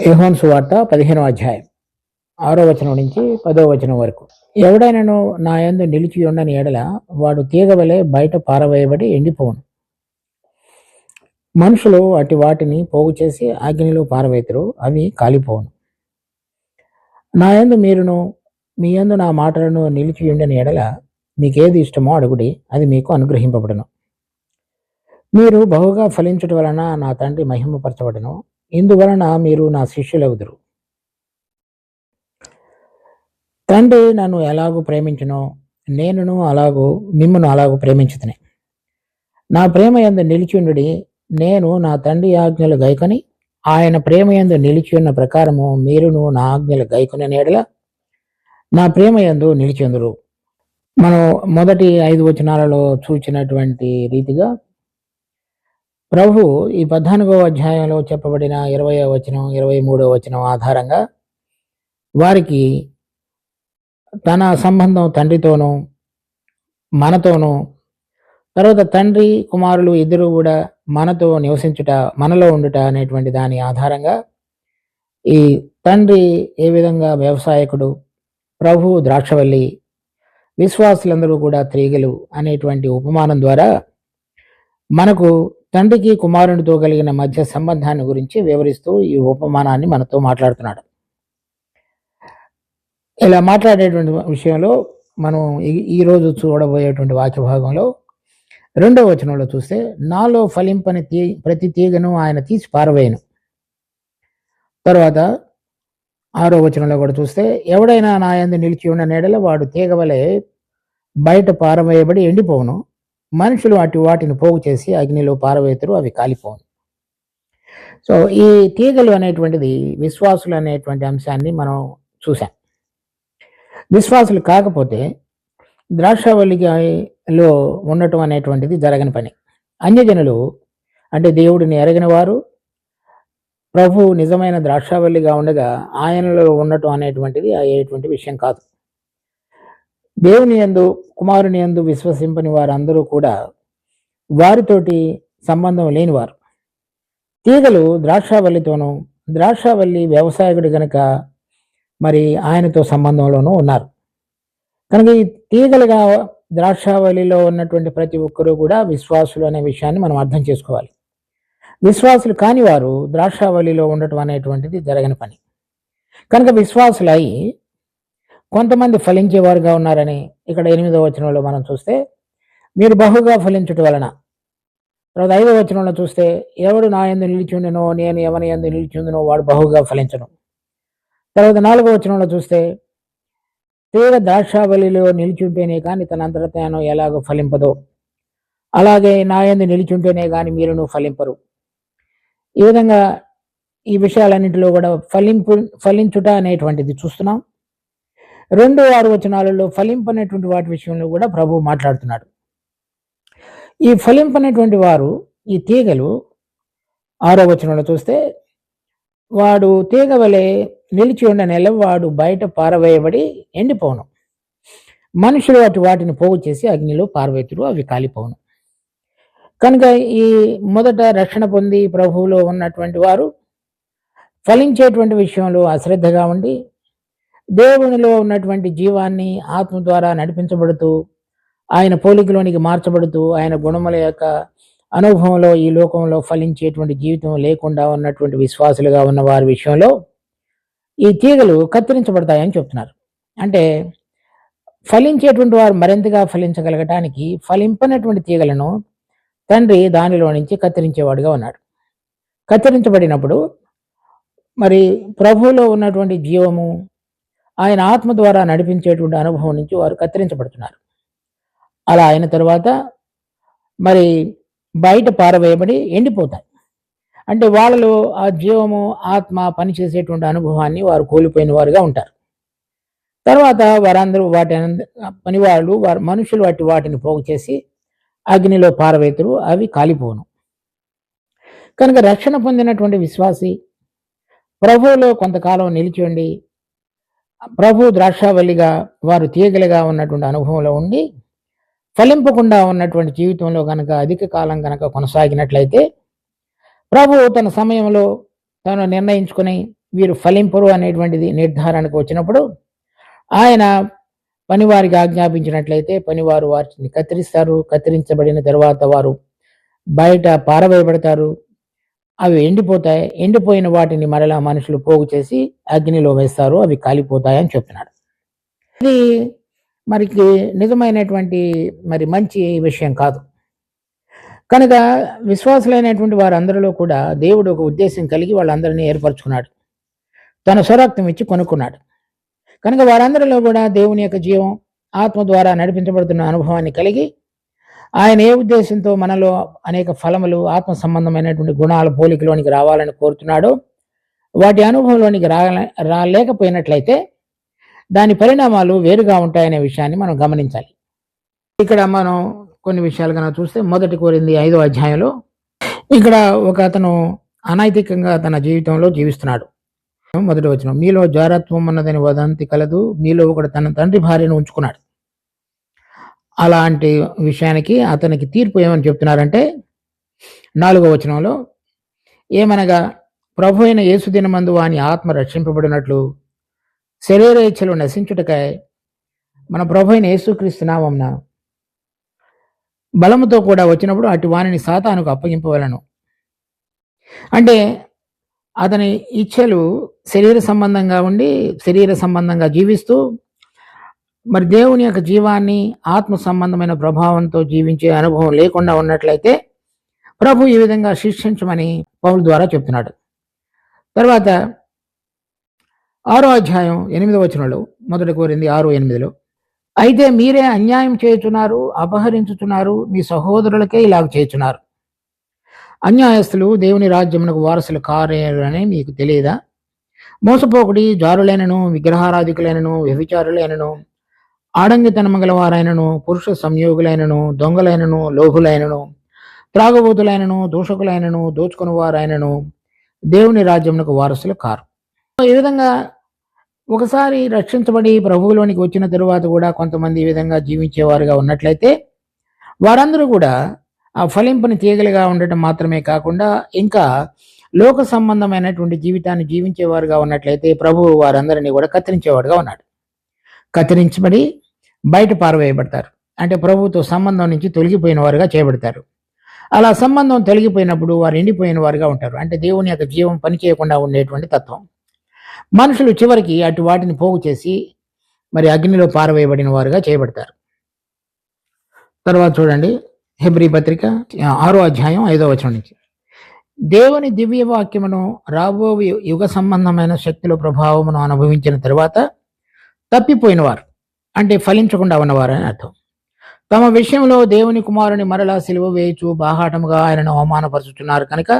యోహాను సువార్త 15వ అధ్యాయం 6వ వచనం నుంచి 10వ వచనం వరకు. ఎవడైనను నా యందు నిలిచి ఉండని ఎడల వాడు తీగవలే బయట పారవేయబడి ఎండిపోవును. మనుషులు అటు వాటిని పోగు చేసి అగ్నిలో పారవేతురు, అవి కాలిపోవును. నా యందు మీరును మీ యందు నా మాటలను నిలిచి ఉండని ఎడల మీకేది ఇష్టమో అడుగుడి, అది మీకు అనుగ్రహింపబడును. మీరు బహుగా ఫలించుట వలన నా తండ్రి మహిమపరచబడును. ఇందువలన మీరు నా శిష్యులవుదురు. తండ్రి నన్ను ఎలాగూ ప్రేమించునో నేనును మిమ్మును అలాగూ ప్రేమించుతనే. నా ప్రేమ యందు నిలిచియుండుడి. నేను నా తండ్రి ఆజ్ఞలు గైకొని ఆయన ప్రేమ యందు నిలిచి ఉన్న ప్రకారము మీరును నా ఆజ్ఞలు గైకొనిన యెడల నా ప్రేమ యందు నిలిచెందురు. మనం మొదటి 5 వచనాలలో చూచినటువంటి రీతిగా ప్రభు ఈ 14వ అధ్యాయంలో చెప్పబడిన 20వ వచనం 23వ వచనం ఆధారంగా వారికి తన సంబంధం తండ్రితోనూ మనతోనూ, తర్వాత తండ్రి కుమారులు ఇద్దరు కూడా మనతో నివసించుట, మనలో ఉండుట అనేటువంటి దాని ఆధారంగా ఈ తండ్రి ఏ విధంగా వ్యవసాయకుడు, ప్రభు ద్రాక్షవల్లి, విశ్వాసులందరూ కూడా తీగలు అనేటువంటి ఉపమానం ద్వారా మనకు తండ్రికి కుమారునితో కలిగిన మధ్య సంబంధాన్ని గురించి వివరిస్తూ ఈ ఉపమానాన్ని మనతో మాట్లాడుతున్నాడు. ఇలా మాట్లాడేటువంటి విషయంలో మనం ఈరోజు చూడబోయేటువంటి వాక్య భాగంలో 2వ వచనంలో చూస్తే, నాలో ఫలింపని ప్రతి తీగను ఆయన తీసి పారవేయను. తర్వాత 6వ వచనంలో కూడా చూస్తే, ఎవడైనా నా యందు నిలిచి ఉన్న నీడల వాడు తీగవలే బయట పారవేయబడి ఎండిపోవును. మనుషులు అటు వాటిని పోగు చేసి అగ్నిలో పారవేతురు, అవి కాలిపోవును. సో ఈ తీగలు అనేటువంటిది విశ్వాసులు అనేటువంటి అంశాన్ని మనం చూసాం. విశ్వాసులు కాకపోతే ద్రాక్షవల్లిలో ఉండటం అనేటువంటిది జరగని పని. అన్యజనులు అంటే దేవుడిని ఎరగని వారు ప్రభు నిజమైన ద్రాక్షవల్లిగా ఉండగా ఆయనలో ఉండటం అనేటువంటిది అయ్యేటువంటి విషయం కాదు. దేవుని యందు కుమారుని యందు విశ్వసింపని వారందరూ కూడా వారితోటి సంబంధం లేనివారు. తీగలు ద్రాక్షవల్లితోనూ, ద్రాక్షవల్లి వ్యవసాయకుడు గనుక మరి ఆయనతో సంబంధంలోనూ ఉన్నారు. కనుక ఈ తీగలుగా ద్రాక్షవల్లిలో ఉన్నటువంటి ప్రతి ఒక్కరూ కూడా విశ్వాసులు అనే విషయాన్ని మనం అర్థం చేసుకోవాలి. విశ్వాసులు కాని వారు ద్రాక్షవల్లిలో ఉండటం అనేటువంటిది జరగని పని. కనుక విశ్వాసులై కొంతమంది ఫలించేవారుగా ఉన్నారని ఇక్కడ 8వ వచనంలో మనం చూస్తే, మీరు బహుగా ఫలించుట వలన. తర్వాత 5వ వచనంలో చూస్తే, ఎవడు నా యందు నిలిచుండునో నేను ఎవని యందు నిలిచుండునో వాడు బహుగా ఫలించను. తర్వాత 4వ వచనంలో చూస్తే, తీగ ద్రాక్షావల్లిలో నిలిచుంటేనే కానీ తనంతట తాను ఎలాగో ఫలింపదో, అలాగే నా యందు నిలిచుంటేనే కానీ మీరును ఫలింపరు. ఈ విధంగా ఈ విషయాలన్నింటిలో కూడా ఫలించుట అనేటువంటిది చూస్తున్నాం. 2-6 వచనాలలో ఫలింపనేటువంటి వాటి విషయంలో కూడా ప్రభు మాట్లాడుతున్నాడు. ఈ ఫలింపనేటువంటి వారు ఈ తీగలు 6వ వచనంలో చూస్తే, వాడు తీగ వలె నిలిచి ఉన్న నెల వాడు బయట పారవేయబడి ఎండిపోవును. మనుషులు అటు వాటిని పోగు చేసి అగ్నిలో పారవేతురు, అవి కాలిపోవును. కనుక ఈ మొదట రక్షణ పొంది ప్రభువులో ఉన్నటువంటి వారు ఫలించేటువంటి విషయంలో అశ్రద్ధగా ఉండి దేవునిలో ఉన్నటువంటి జీవాన్ని ఆత్మ ద్వారా నడిపించబడుతూ ఆయన పోలికలోనికి మార్చబడుతూ ఆయన గుణముల యొక్క అనుభవంలో ఈ లోకంలో ఫలించేటువంటి జీవితం లేకుండా ఉన్నటువంటి విశ్వాసులుగా ఉన్న వారి విషయంలో ఈ తీగలు కత్తిరించబడతాయని చెప్తున్నారు. అంటే ఫలించేటువంటి వారు మరింతగా ఫలించగలగటానికి ఫలింపనటువంటి తీగలను తండ్రి దానిలో నుంచి కత్తిరించేవాడుగా ఉన్నాడు. కత్తిరించబడినప్పుడు మరి ప్రభువులో ఉన్నటువంటి జీవము ఆయన ఆత్మ ద్వారా నడిపించేటువంటి అనుభవం నుంచి వారు కత్తిరించబడుతున్నారు. అలా అయిన తర్వాత మరి బయట పారవేయబడి ఎండిపోతాయి. అంటే వాళ్ళలో ఆ జీవము ఆత్మ పనిచేసేటువంటి అనుభవాన్ని వారు కోల్పోయిన వారుగా ఉంటారు. తర్వాత వారందరూ వారు మనుషులు వాటిని పోగు చేసి అగ్నిలో పారవేతురు, అవి కాలిపోను. కనుక రక్షణ పొందినటువంటి విశ్వాసి ప్రభువులో కొంతకాలం నిలిచి ఉండి ప్రభు ద్రాక్షావల్లిగా వారు తీగలుగా ఉన్నటువంటి అనుభవంలో ఉండి ఫలింపకుండా ఉన్నటువంటి జీవితంలో కనుక అధిక కాలం కనుక కొనసాగినట్లయితే ప్రభు తన సమయంలో తను నిర్ణయించుకుని వీరు ఫలింపరు అనేటువంటిది నిర్ధారణకు వచ్చినప్పుడు ఆయన పనివారికి ఆజ్ఞాపించినట్లయితే పనివారు వాటిని కత్తిరిస్తారు. కత్తిరించబడిన తర్వాత వారు బయట పారవేయబడతారు. అవి ఎండిపోతాయి. ఎండిపోయిన వాటిని మరలా మనుషులు పోగు చేసి అగ్నిలో వేస్తారు. అవి కాలిపోతాయి అని చెప్తున్నాడు. ఇది మరికి నిజమైనటువంటి మంచి విషయం కాదు. కనుక విశ్వాసులైనటువంటి వారందరిలో కూడా దేవుడు ఒక ఉద్దేశం కలిగి వాళ్ళందరినీ ఏర్పరచుకున్నాడు. తన స్వరక్తం ఇచ్చి కొనుక్కున్నాడు. కనుక వారందరిలో కూడా దేవుని యొక్క జీవం ఆత్మ ద్వారా నడిపించబడుతున్న అనుభవాన్ని కలిగి ఆయన ఏ ఉద్దేశంతో మనలో అనేక ఫలములు ఆత్మ సంబంధమైనటువంటి గుణాల పోలికలోనికి రావాలని కోరుతున్నాడో వాటి అనుభవంలోనికి రాలేకపోయినట్లయితే దాని పరిణామాలు వేరుగా ఉంటాయనే విషయాన్ని మనం గమనించాలి. ఇక్కడ మనం కొన్ని విషయాలు కనుక చూస్తే 1 కొరింథీ 5వ అధ్యాయంలో ఇక్కడ ఒక అతను అనైతికంగా తన జీవితంలో జీవిస్తున్నాడు. 1వ వచనం, మీలో జారత్వం ఉన్నదని వదంతి కలదు, మీలో ఒకడు తన తండ్రి భార్యను ఉంచుకున్నాడు. అలాంటి విషయానికి అతనికి తీర్పు ఏమని చెప్తున్నారంటే 4వ వచనంలో, ఏమనగా ప్రభు అయిన యేసు దినమందు వాని ఆత్మ రక్షింపబడినట్లు శరీర ఇచ్చలు నశించుటకై మన ప్రభు అయిన యేసుక్రీస్తు నామమున బలముతో కూడా వచ్చినప్పుడు అటు వానిని సాతానుకు అప్పగింపవలను. అంటే అతని ఇచ్చలు శరీర సంబంధంగా ఉండి శరీర సంబంధంగా జీవిస్తూ దేవుని యొక్క జీవాన్ని ఆత్మ సంబంధమైన ప్రభావంతో జీవించే అనుభవం లేకుండా ఉన్నట్లయితే ప్రభు ఈ విధంగా శిక్షించమని పౌలు ద్వారా చెప్తున్నాడు. తర్వాత 6వ అధ్యాయం 8వ వచనంలో 1 కొరింథీ 6:8, అయితే మీరే అన్యాయం చేయుచున్నారు, అపహరించుచున్నారు, మీ సహోదరులకే ఇలాగ చేయుచున్నారు. అన్యాయస్తులు దేవుని రాజ్యమునకు వారసులు కారేరని మీకు తెలియదా? మోసపోకుడి, జారులైనను, విగ్రహారాధికులైనను, వ్యభిచారులైనను, ఆడంగితనమ గలవారైనను, పురుష సంయోగులైనను, దొంగలైనను, లోభులైనను, త్రాగబోతులైనను, దూషకులైనను, దోచుకుని వారైనను దేవుని రాజ్యమునకు వారసులు కారు. ఈ విధంగా ఒకసారి రక్షించబడి ప్రభువులోనికి వచ్చిన తరువాత కూడా కొంతమంది ఈ విధంగా జీవించేవారుగా ఉన్నట్లయితే వారందరూ కూడా ఆ ఫలింపుని తీగలుగా ఉండటం మాత్రమే కాకుండా ఇంకా లోక సంబంధమైనటువంటి జీవితాన్ని జీవించేవారుగా ఉన్నట్లయితే ప్రభువు వారందరినీ కూడా కత్తిరించేవాడుగా ఉన్నాడు. కత్తిరించబడి బయట పారవేయబడతారు. అంటే ప్రభువుతో సంబంధం నుంచి తొలగిపోయిన వారుగా చేయబడతారు. అలా సంబంధం తొలగిపోయినప్పుడు వారు ఎండిపోయిన వారుగా ఉంటారు. అంటే దేవుని యొక్క జీవం పనిచేయకుండా ఉండేటువంటి తత్వం. మనుషులు చివరికి అటు వాటిని పోగు చేసి అగ్నిలో పారవేయబడిన వారుగా చేయబడతారు. తర్వాత చూడండి, హెబ్రీ పత్రిక 6వ అధ్యాయం 5వ వచనం నుంచి, దేవుని దివ్య వాక్యమును రాబో యుగ సంబంధమైన శక్తుల ప్రభావమును అనుభవించిన తరువాత తప్పిపోయిన వారు, అంటే ఫలించకుండా ఉన్నవారు అని అర్థం, తమ విషయంలో దేవుని కుమారుని మరలా సిలువ వేయచు బాహాటముగా ఆయనను అవమానపరుచుతున్నారు. కనుక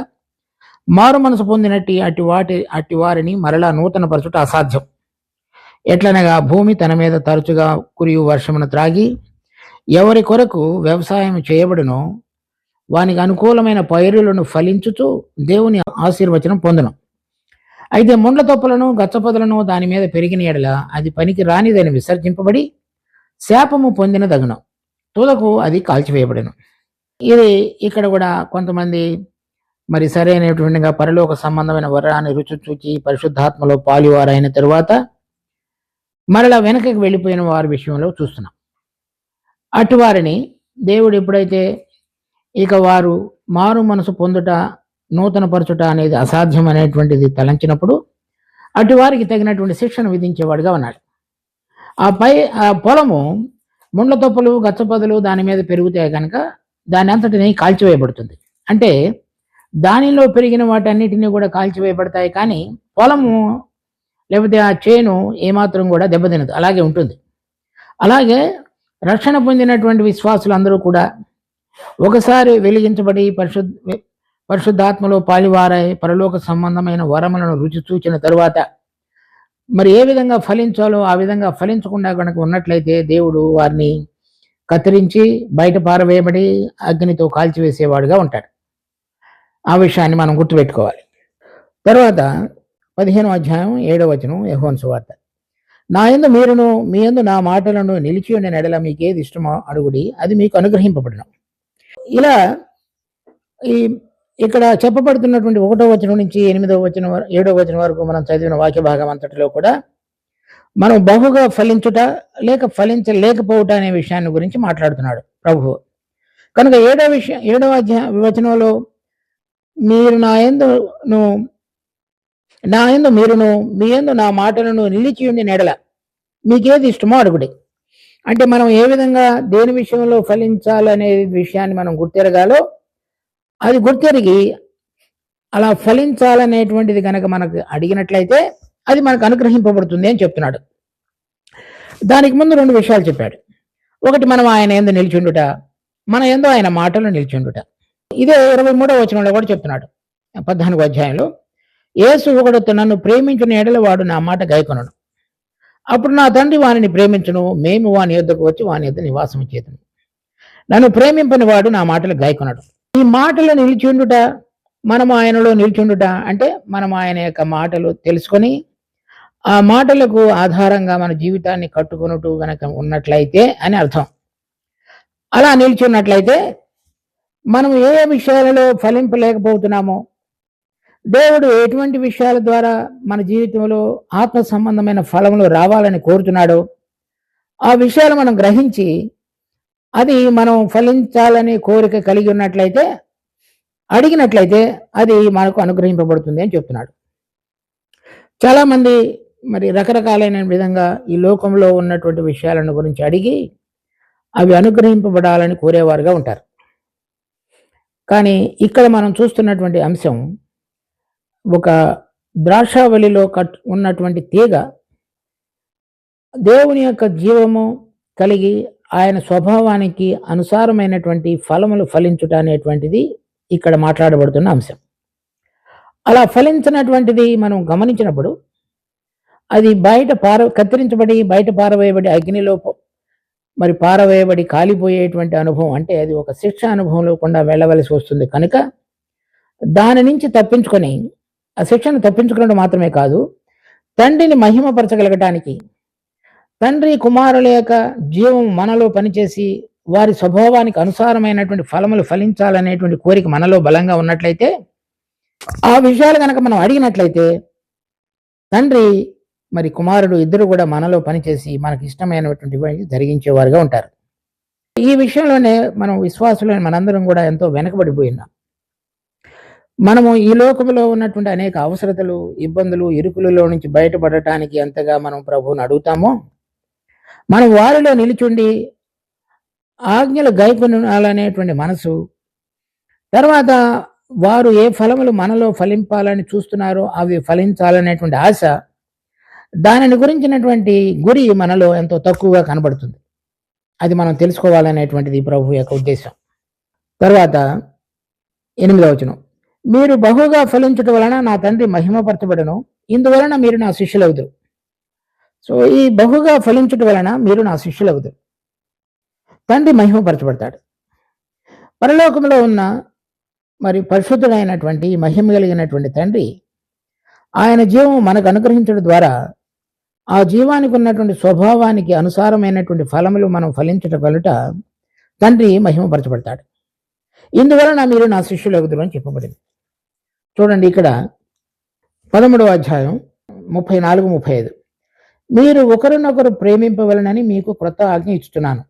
మారు మనసు పొందినట్టు అట్టి వారిని మరలా నూతన పరచుట అసాధ్యం. ఎట్లనగా భూమి తన మీద తరచుగా కురియు వర్షమును త్రాగి ఎవరి కొరకు వ్యవసాయం చేయబడునో వానికి అనుకూలమైన పైరులను ఫలించుచు దేవుని ఆశీర్వచనం పొందును. అయితే ముండ్ల తొప్పలను గచ్చపొదలను దాని మీద పెరిగిన ఎడల అది పనికి రానిదని విసర్జింపబడి శాపము పొందిన దగును, తుదకు అది కాల్చివేయబడును. ఇది ఇక్కడ కూడా కొంతమంది సరైనటువంటిగా పరలోక సంబంధమైన వరాన్ని రుచి చూచి పరిశుద్ధాత్మలో పాలువారైన తరువాత మరలా వెనకకి వెళ్ళిపోయిన వారి విషయంలో చూస్తున్నాం. అటువారిని దేవుడు ఎప్పుడైతే ఇక వారు మారు మనసు పొందుట నూతన పరచుట అనేది అసాధ్యం అనేటువంటిది తలంచినప్పుడు అటువారికి తగినటువంటి శిక్షను విధించేవాడుగా ఉన్నాడు. ఆ పొలము ముండ్ల తొప్పలు గచ్చపొదలు దాని మీద పెరుగుతాయి కనుక దాని అంతటిని కాల్చివేయబడుతుంది. అంటే దానిలో పెరిగిన వాటన్నిటినీ కూడా కాల్చివేయబడతాయి, కానీ పొలము లేకపోతే ఆ చేను ఏమాత్రం కూడా దెబ్బతినదు, అలాగే ఉంటుంది. అలాగే రక్షణ పొందినటువంటి విశ్వాసులందరూ కూడా ఒకసారి వెలిగించబడి పరిశుద్ధాత్మలో పాలివారై పరలోక సంబంధమైన వరములను రుచి చూచిన తరువాత ఏ విధంగా ఫలించాలో ఆ విధంగా ఫలించకుండా కనుక ఉన్నట్లయితే దేవుడు వారిని కత్తిరించి బయట పారవేయబడి అగ్నితో కాల్చివేసేవాడుగా ఉంటాడు. ఆ విషయాన్ని మనం గుర్తుపెట్టుకోవాలి. తర్వాత 15వ అధ్యాయం 7వ వచనం, యోహాను సువార్త, నా యందు మీరును మీ యందు నా మాటలను నిలిచి ఉండిన ఎడల మీకేది ఇష్టమో అడుగుడి, అది మీకు అనుగ్రహింపబడును. ఇలా ఇక్కడ చెప్పబడుతున్నటువంటి 1వ వచనం నుంచి 8వ వచనం 7వ వచనం వరకు మనం చదివిన వాక్య భాగం అంతటిలో కూడా మనం బహుగా ఫలించుట లేక ఫలించలేకపోవట అనే విషయాన్ని గురించి మాట్లాడుతున్నాడు ప్రభువు. కనుక 7వ వచనంలో మీరు నా యందు మీరును మీ యందు నా మాటలను నిలిచి ఉండి నెడల మీకేది ఇష్టమో అడుగుడి. అంటే మనం ఏ విధంగా దేని విషయంలో ఫలించాలనే విషయాన్ని మనం గుర్తెరగాలో అది గుర్తెరిగి అలా ఫలించాలనేటువంటిది కనుక మనకు అడిగినట్లయితే అది మనకు అనుగ్రహింపబడుతుంది అని చెప్తున్నాడు. దానికి ముందు 2 విషయాలు చెప్పాడు. ఒకటి, మనం ఆయన యందు నిలిచిండుట, మన యందు ఆయన మాటలు నిలిచిండుట. ఇదే 23వ వచనంలో కూడా చెప్తున్నాడు. 14వ అధ్యాయంలో, యేసు ఒకడు నన్ను ప్రేమించిన ఎడల వాడు నా మాట గైకొనను, అప్పుడు నా తండ్రి వానిని ప్రేమించును, మేము వాని యొద్దకు వచ్చి వాని యొద్ద నివాసం చేతును. నన్ను ప్రేమింపని వాడు నా మాటలు గైకొనడు. ఈ మాటలు నిలిచిండుట, మనము ఆయనలో నిలిచిండుట అంటే మనం ఆయన యొక్క మాటలు తెలుసుకొని ఆ మాటలకు ఆధారంగా మన జీవితాన్ని కట్టుకొనుటూ గనక ఉన్నట్లయితే అని అర్థం. అలా నిలిచి ఉన్నట్లయితే మనం ఏ విషయాలలో ఫలింపలేకపోతున్నామో, దేవుడు ఎటువంటి విషయాల ద్వారా మన జీవితంలో ఆత్మ సంబంధమైన ఫలములు రావాలని కోరుతున్నాడో ఆ విషయాలు మనం గ్రహించి అది మనం ఫలించాలని కోరిక కలిగి ఉన్నట్లయితే, అడిగినట్లయితే అది మనకు అనుగ్రహింపబడుతుంది అని చెప్తున్నాడు. చాలామంది మరి రకరకాలైన విధంగా ఈ లోకంలో ఉన్నటువంటి విషయాలను గురించి అడిగి అవి అనుగ్రహింపబడాలని కోరేవారుగా ఉంటారు. కానీ ఇక్కడ మనం చూస్తున్నటువంటి అంశం, ఒక ద్రాక్షావళిలో ఉన్నటువంటి తీగ దేవుని యొక్క జీవము కలిగి ఆయన స్వభావానికి అనుసారమైనటువంటి ఫలములు ఫలించుట అనేటువంటిది ఇక్కడ మాట్లాడబడుతున్న అంశం. అలా ఫలించినటువంటిది మనం గమనించినప్పుడు అది కత్తిరించబడి బయట పారవేయబడి అగ్నిలో మరి పారవేయబడి కాలిపోయేటువంటి అనుభవం, అంటే అది ఒక శిక్ష అనుభవంలో కూడా వెళ్ళవలసి వస్తుంది. కనుక దాని నుంచి తప్పించుకొని, ఆ శిక్షను తప్పించుకున్నట్టు మాత్రమే కాదు, తండ్రిని మహిమపరచగలగటానికి, తండ్రి కుమారుల యొక్క జీవం మనలో పనిచేసి వారి స్వభావానికి అనుసారమైనటువంటి ఫలములు ఫలించాలనేటువంటి కోరిక మనలో బలంగా ఉన్నట్లయితే, ఆ విషయాలు కనుక మనం అడిగినట్లయితే తండ్రి మరి కుమారుడు ఇద్దరు కూడా మనలో పనిచేసి మనకి ఇష్టమైనటువంటి జరిగించేవారుగా ఉంటారు. ఈ విషయంలోనే మనం విశ్వాసులైన మనందరం కూడా ఎంతో వెనకబడిపోయినాం. మనము ఈ లోకంలో ఉన్నటువంటి అనేక అవసరతలు, ఇబ్బందులు, ఇరుకులలో నుంచి బయటపడటానికి ఎంతగా మనం ప్రభువుని అడుగుతామో, మనం వారిలో నిలిచుండి ఆజ్ఞలు గైకొనాలనేటువంటి మనసు, తర్వాత వారు ఏ ఫలములు మనలో ఫలింపాలని చూస్తున్నారో అవి ఫలించాలనేటువంటి ఆశ, దానిని గురించినటువంటి గురి మనలో ఎంతో తక్కువగా కనబడుతుంది. అది మనం తెలుసుకోవాలనేటువంటిది ప్రభు యొక్క ఉద్దేశం. తర్వాత 8వ వచనం, మీరు బహుగా ఫలించుట వలన నా తండ్రి మహిమపరచబడును, ఇందువలన మీరు నా శిష్యులవుదురు. సో ఈ బహుగా ఫలించుట వలన మీరు నా శిష్యులవుదురు, తండ్రి మహిమపరచబడతాడు. పరలోకంలో ఉన్న మరి పరిశుద్ధుడైనటువంటి మహిమ కలిగినటువంటి తండ్రి ఆయన జీవం మనకు అనుగ్రహించడం ద్వారా ఆ జీవానికి ఉన్నటువంటి స్వభావానికి అనుసారమైనటువంటి ఫలములు మనం ఫలించటం వలట తండ్రి మహిమపరచబడతాడు. ఇందువలన మీరు నా శిష్యులగుదురు అని చెప్పబడింది. చూడండి, ఇక్కడ 13వ అధ్యాయం 34-35, మీరు ఒకరినొకరు ప్రేమింపవలనని మీకు క్రొత్త ఆజ్ఞ ఇస్తున్నాను.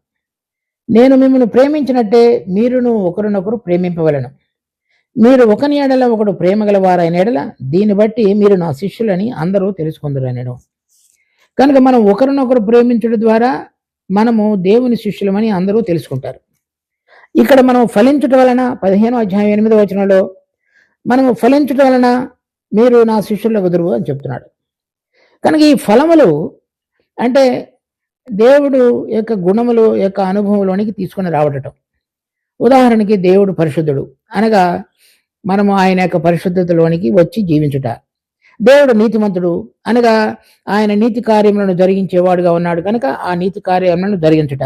నేను మిమ్మల్ని ప్రేమించినట్టే మీరును ఒకరినొకరు ప్రేమింపవలను. మీరు ఒకని ఎడల ఒకడు ప్రేమ గలవారైన ఎడల దీన్ని బట్టి మీరు నా శిష్యులని అందరూ తెలుసుకుందరనను. కనుక మనం ఒకరినొకరు ప్రేమించడం ద్వారా మనము దేవుని శిష్యులమని అందరూ తెలుసుకుంటారు. ఇక్కడ మనం ఫలించటం వలన 15వ అధ్యాయం 8వ వచనంలో మనము ఫలించటం వలన మీరు నా శిష్యుల కుదురు అని చెప్తున్నాడు. కనుక ఈ ఫలములు అంటే దేవుడు యొక్క గుణములు యొక్క అనుభవంలోనికి తీసుకుని రావటం. ఉదాహరణకి దేవుడు పరిశుద్ధుడు అనగా మనము ఆయన యొక్క పరిశుద్ధతలోనికి వచ్చి జీవించుట. దేవుడు నీతిమంతుడు అనగా ఆయన నీతి కార్యములను జరిగించేవాడుగా ఉన్నాడు కనుక ఆ నీతి కార్యములను జరిగించుట.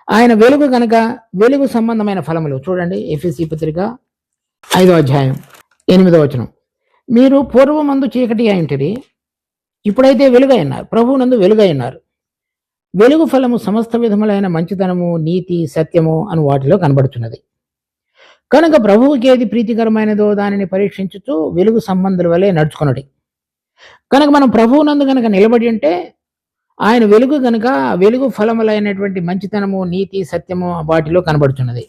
ఆయన వెలుగు కనుక వెలుగు సంబంధమైన ఫలములు. చూడండి, ఎఫెసీ పత్రిక 5వ అధ్యాయం 8వ వచనం, మీరు పూర్వమందు చీకటి అయింటిరి, ఇప్పుడైతే వెలుగై ఉన్నారు, ప్రభువునందు వెలుగై ఉన్నారు. వెలుగు ఫలము సమస్త విధములైన మంచితనము, నీతి, సత్యము అని వాటిలో కనబడుతున్నది. కనుక ప్రభువుకి ఏది ప్రీతికరమైనదో దానిని పరీక్షించుతూ వెలుగు సంబంధుల వలె నడుచుకున్నది. కనుక మనం ప్రభువునందు కనుక నిలబడి ఉంటే ఆయన వెలుగు కనుక వెలుగు ఫలములైనటువంటి మంచితనము, నీతి, సత్యము వాటిలో కనబడుతున్నది.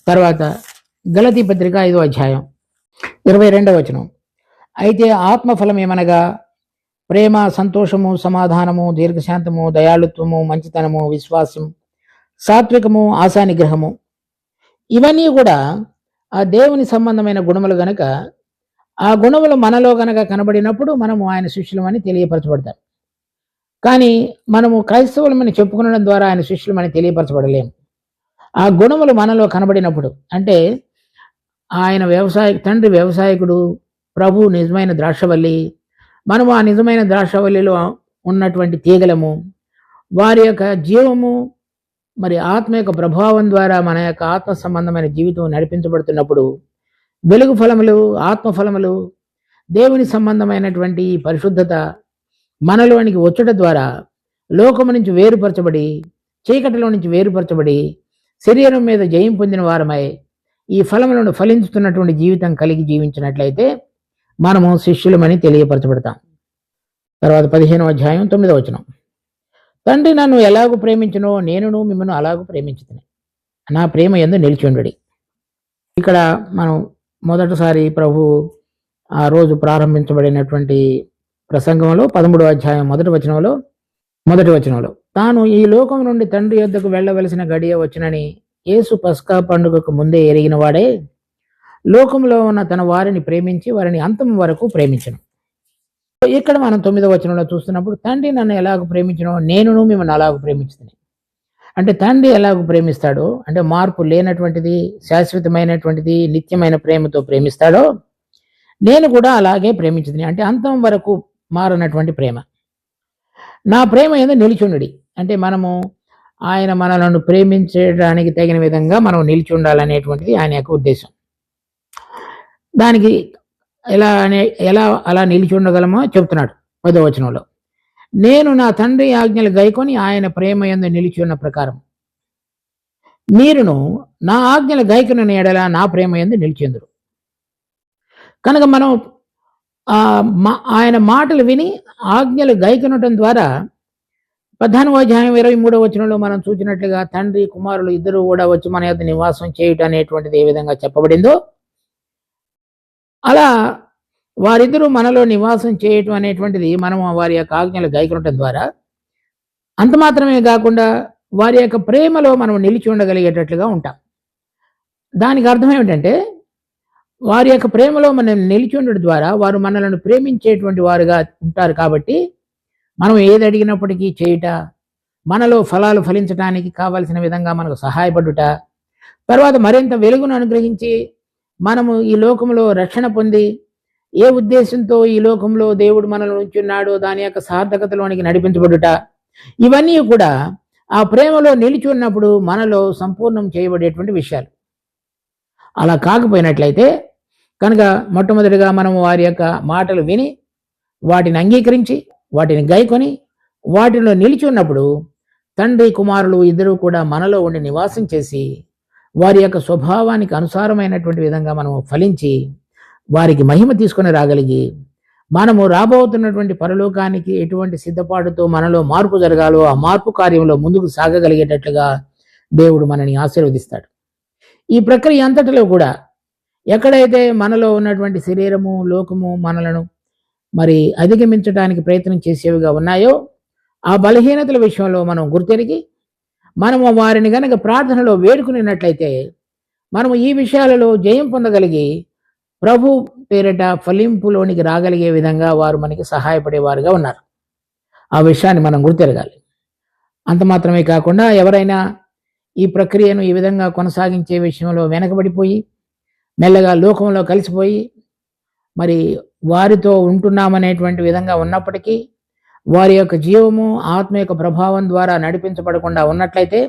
తర్వాత గలతీ పత్రిక 5వ అధ్యాయం 22వ వచనం. అయితే ఆత్మఫలం ఏమనగా ప్రేమ, సంతోషము, సమాధానము, దీర్ఘశాంతము, దయాళుత్వము, మంచితనము, విశ్వాసం, సాత్వికము, ఆశానిగ్రహము, ఇవన్నీ కూడా ఆ దేవుని సంబంధమైన గుణములు గనక ఆ గుణములు మనలో గనక కనబడినప్పుడు మనము ఆయన శిష్యులమని తెలియపరచబడతాం. కానీ మనము క్రైస్తవులమని చెప్పుకునడం ద్వారా ఆయన శిష్యులమని తెలియపరచబడలేము. ఆ గుణములు మనలో కనబడినప్పుడు, అంటే ఆయన తండ్రి వ్యవసాయకుడు, ప్రభు నిజమైన ద్రాక్షవల్లి, మనము ఆ నిజమైన ద్రాక్షవల్లిలో ఉన్నటువంటి తీగలము, వారి యొక్క జీవము మరి ఆత్మ యొక్క ప్రభావం ద్వారా మన యొక్క ఆత్మ సంబంధమైన జీవితం నడిపించబడుతున్నప్పుడు వెలుగు ఫలములు, ఆత్మ ఫలములు, దేవుని సంబంధమైనటువంటి పరిశుద్ధత మనలోనికి వచ్చుట ద్వారా లోకము నుంచి వేరుపరచబడి, చీకటిలో నుంచి వేరుపరచబడి, శరీరం మీద జయం పొందిన వారమై ఈ ఫలములను ఫలించుతున్నటువంటి జీవితం కలిగి జీవించినట్లయితే మనము శిష్యులమని తెలియపరచబడతాం. తర్వాత 15వ అధ్యాయం 9వ వచనం. తండ్రి నన్ను ఎలాగూ ప్రేమించునో నేనును మిమ్మల్ని అలాగూ ప్రేమించుతుని, నా ప్రేమ యందు నిలిచి ఉండుడి. ఇక్కడ మనం మొదటిసారి ప్రభు ఆ రోజు ప్రారంభించబడినటువంటి ప్రసంగంలో 13వ అధ్యాయం మొదటి వచనంలో తాను ఈ లోకం నుండి తండ్రి యొద్దకు వెళ్ళవలసిన గడియ వచ్చునని యేసు పస్కా పండుగకు ముందే ఎరిగిన వాడే లోకంలో ఉన్న తన వారిని ప్రేమించి వారిని అంతం వరకు ప్రేమించను. ఇక్కడ మనం 9వ వచనంలో చూస్తున్నప్పుడు తండ్రి నన్ను ఎలాగ ప్రేమించనో నేనును మిమ్మల్ని అలాగ ప్రేమించుతుంది. అంటే తండ్రి ఎలాగ ప్రేమిస్తాడో, అంటే మార్పు లేనటువంటిది, శాశ్వతమైనటువంటిది, నిత్యమైన ప్రేమతో ప్రేమిస్తాడో నేను కూడా అలాగే ప్రేమించుతుంది. అంటే అంతం వరకు మారనటువంటి ప్రేమ. నా ప్రేమ ఏదో నిలిచుండి, అంటే మనము ఆయన మనలను ప్రేమించడానికి తగిన విధంగా మనం నిలిచి ఉండాలనేటువంటిది ఆయన యొక్క ఉద్దేశం. దానికి ఎలా అలా నిలిచి ఉండగలమో చెప్తున్నాడు 10వ వచనంలో. నేను నా తండ్రి ఆజ్ఞలు గైకొని ఆయన ప్రేమ యందు నిలిచి ఉన్న ప్రకారం మీరును నా ఆజ్ఞలు గైకొనిన ఎడల నా ప్రేమ యందు నిలిచెందురు. కనుక మనం ఆయన మాటలు విని ఆజ్ఞలు గైకొనటం ద్వారా 15వ అధ్యాయం 23వ వచనంలో మనం చూసినట్లుగా తండ్రి కుమారులు ఇద్దరు కూడా వచ్చి మన యొద్ద నివాసం చేయటం అనేటువంటిది ఏ విధంగా చెప్పబడిందో అలా వారిద్దరూ మనలో నివాసం చేయటం అనేటువంటిది మనం వారి యొక్క ఆజ్ఞలు గైకొనటం ద్వారా అంత మాత్రమే కాకుండా వారి యొక్క ప్రేమలో మనం నిలిచి ఉండగలిగేటట్లుగా ఉంటాం. దానికి అర్థం ఏమిటంటే వారి యొక్క ప్రేమలో మనం నిలిచి ఉండడం ద్వారా వారు మనలను ప్రేమించేటువంటి వారుగా ఉంటారు. కాబట్టి మనం ఏది అడిగినప్పటికీ చేయుట, మనలో ఫలాలు ఫలించడానికి కావలసిన విధంగా మనకు సహాయపడుట, తర్వాత మరింత వెలుగును అనుగ్రహించి మనము ఈ లోకంలో రక్షణ పొంది ఏ ఉద్దేశంతో ఈ లోకంలో దేవుడు మనలో ఉంచున్నాడో దాని యొక్క సార్థకతలోనికి నడిపించబడుట, ఇవన్నీ కూడా ఆ ప్రేమలో నిలిచి ఉన్నప్పుడు మనలో సంపూర్ణం చేయబడేటువంటి విషయాలు. అలా కాకపోయినట్లయితే కనుక మొట్టమొదటిగా మనం వారి యొక్క మాటలు విని వాటిని అంగీకరించి వాటిని గైకొని వాటిలో నిలిచి ఉన్నప్పుడు తండ్రి కుమారులు ఇద్దరూ కూడా మనలో ఉండి నివాసం చేసి వారి యొక్క స్వభావానికి అనుసారమైనటువంటి విధంగా మనము ఫలించి వారికి మహిమ తీసుకొని రాగలిగి మనము రాబోతున్నటువంటి పరలోకానికి ఎటువంటి సిద్ధపాటుతో మనలో మార్పు జరగాలో ఆ మార్పు కార్యంలో ముందుకు సాగగలిగేటట్లుగా దేవుడు మనని ఆశీర్వదిస్తాడు. ఈ ప్రక్రియ అంతటిలో కూడా ఎక్కడైతే మనలో ఉన్నటువంటి శరీరము, లోకము మనలను మరి అధిగమించడానికి ప్రయత్నం చేసేవిగా ఉన్నాయో ఆ బలహీనతల విషయంలో మనం గుర్తెరిగి మనము వారిని గనక ప్రార్థనలో వేడుకునేటట్లయితే మనము ఈ విషయాలలో జయం పొందగలిగి ప్రభు పేరిట ఫలింపులోనికి రాగలిగే విధంగా వారు మనకి సహాయపడేవారుగా ఉన్నారు. ఆ విషయాన్ని మనం గుర్తెరగాలి. అంత మాత్రమే కాకుండా ఎవరైనా ఈ ప్రక్రియను ఈ విధంగా కొనసాగించే విషయంలో వెనకబడిపోయి మెల్లగా లోకంలో కలిసిపోయి మరి వారితో ఉంటున్నామనేటువంటి విధంగా ఉన్నప్పటికీ వారి యొక్క జీవము ఆత్మ యొక్క ప్రభావం ద్వారా నడిపించబడకుండా ఉన్నట్లయితే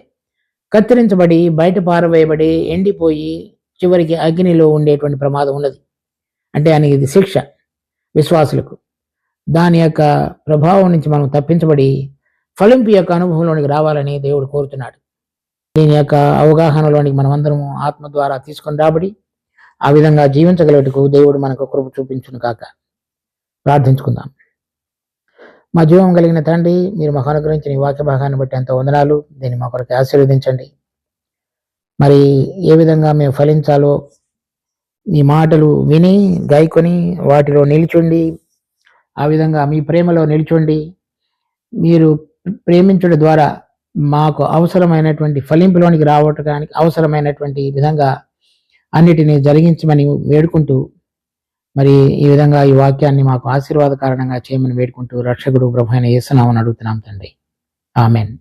కత్తిరించబడి బయట పారవేయబడి ఎండిపోయి చివరికి అగ్నిలో ఉండేటువంటి ప్రమాదం ఉన్నది. అంటే ఆయనకి ఇది శిక్ష విశ్వాసులకు. దాని యొక్క ప్రభావం నుంచి మనం తప్పించబడి ఫలింపు యొక్క అనుభవంలోనికి రావాలని దేవుడు కోరుతున్నాడు. దీని యొక్క అవగాహనలోనికి మనమందరము ఆత్మ ద్వారా తీసుకొని రాబడి ఆ విధంగా జీవించగలటకు దేవుడు మనకు కృప చూపించును కాక. ప్రార్థించుకుందాం. మా జీవం కలిగిన తండ్రి, మీరు మాకు అనుగ్రహించిన ఈ వాక్య భాగాన్ని బట్టి ఎంతో వందనాలు. దీన్ని మా కొరకు ఆశీర్వదించండి. మరి ఏ విధంగా మేము ఫలించాలో మీ మాటలు విని గాయకొని వాటిలో నిలిచుండి ఆ విధంగా మీ ప్రేమలో నిలిచుండి మీరు ప్రేమించడం ద్వారా మాకు అవసరమైనటువంటి ఫలింపులోనికి రావటానికి అవసరమైనటువంటి విధంగా అన్నిటినీ జరిగించమని వేడుకుంటూ మరి ఈ విధంగా ఈ వాక్యాన్ని మాకు ఆశీర్వాద కారణంగా చేయమని వేడుకుంటూ రక్షకుడు ప్రభు అయిన యేసు నామమున అడుగుతున్నాం తండ్రి. ఆమెన్.